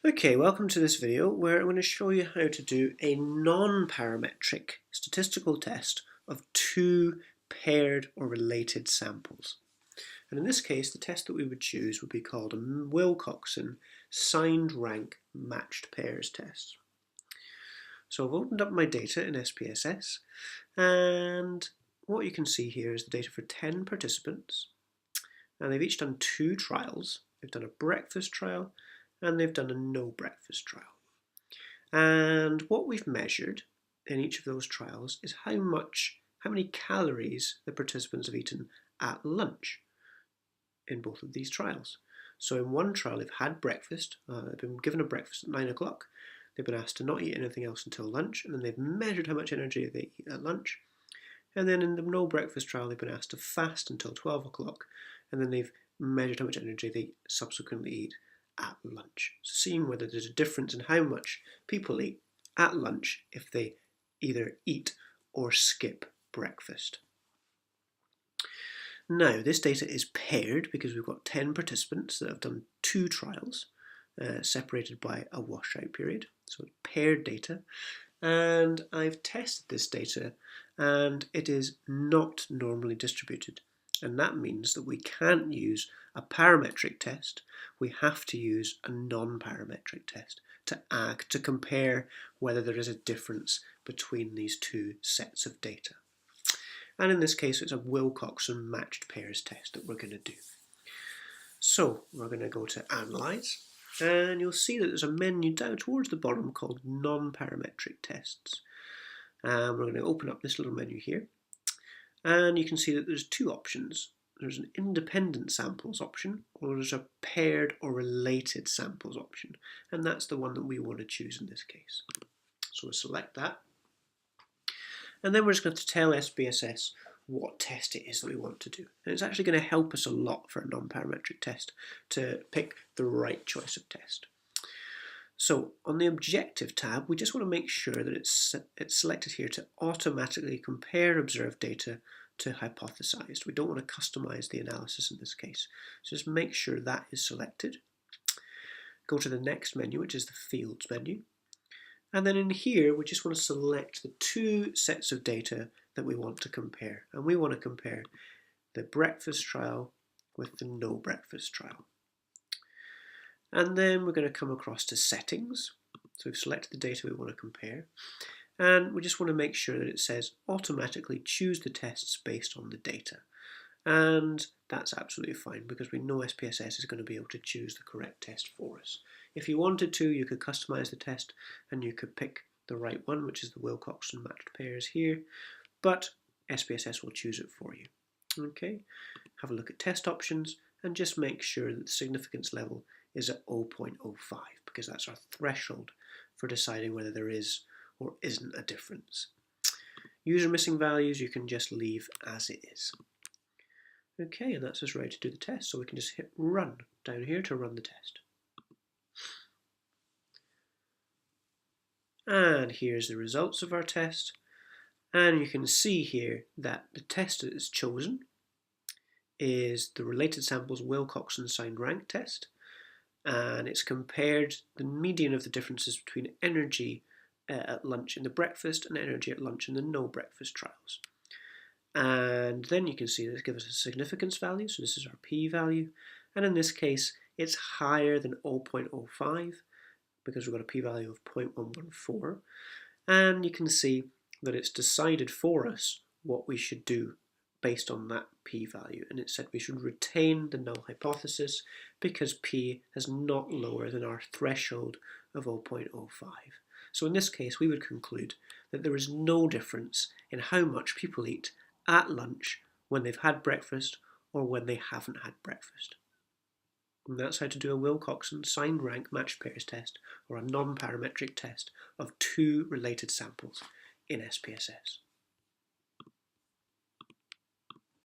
Okay, welcome to this video where I'm going to show you how to do a non-parametric statistical test of two paired or related samples. And in this case, the test that we would choose would be called a Wilcoxon signed rank matched pairs test. So I've opened up my data in SPSS, and what you can see here is the data for 10 participants, and they've each done two trials. They've done a breakfast trial and they've done a no breakfast trial. And what we've measured in each of those trials is how many calories the participants have eaten at lunch in both of these trials. So in one trial they've had breakfast, they've been given a breakfast at 9 o'clock, they've been asked to not eat anything else until lunch, and then they've measured how much energy they eat at lunch. And then in the no breakfast trial they've been asked to fast until 12 o'clock, and then they've measured how much energy they subsequently eat at lunch. So seeing whether there's a difference in how much people eat at lunch if they either eat or skip breakfast. Now this data is paired because we've got 10 participants that have done two trials separated by a washout period. So it's paired data, and I've tested this data and it is not normally distributed. And that means that we can't use a parametric test. We have to use a non-parametric test to compare whether there is a difference between these two sets of data. And in this case, it's a Wilcoxon matched pairs test that we're going to do. So we're going to go to Analyze, and you'll see that there's a menu down towards the bottom called non-parametric tests. And we're going to open up this little menu here. And you can see that there's two options. There's an independent samples option, or there's a paired or related samples option. And that's the one that we want to choose in this case. So we'll select that. And then we're just going to tell SPSS what test it is that we want to do. And it's actually going to help us a lot for a non-parametric test to pick the right choice of test. So on the Objective tab, we just want to make sure that it's selected here to automatically compare observed data to hypothesized. We don't want to customize the analysis in this case. So just make sure that is selected. Go to the next menu, which is the Fields menu. And then in here, we just want to select the two sets of data that we want to compare. And we want to compare the breakfast trial with the no breakfast trial. And then we're going to come across to settings. So we've selected the data we want to compare. And we just want to make sure that it says automatically choose the tests based on the data. And that's absolutely fine because we know SPSS is going to be able to choose the correct test for us. If you wanted to, you could customize the test and you could pick the right one, which is the Wilcoxon matched pairs here, but SPSS will choose it for you. Okay, have a look at test options and just make sure that the significance level is at 0.05 because that's our threshold for deciding whether there is or isn't a difference. User missing values you can just leave as it is. Okay, and that's us ready to do the test, so we can just hit run down here to run the test. And here's the results of our test, and you can see here that the test that is chosen is the related samples Wilcoxon signed rank test, and it's compared the median of the differences between energy at lunch in the breakfast and energy at lunch in the no breakfast trials. And then you can see that it gives us a significance value, so this is our p-value, and in this case it's higher than 0.05 because we've got a p-value of 0.114, and you can see that it's decided for us what we should do based on that p-value, and it said we should retain the null hypothesis because p is not lower than our threshold of 0.05. So in this case we would conclude that there is no difference in how much people eat at lunch when they've had breakfast or when they haven't had breakfast. And that's how to do a Wilcoxon signed rank matched pairs test, or a non-parametric test of two related samples in SPSS.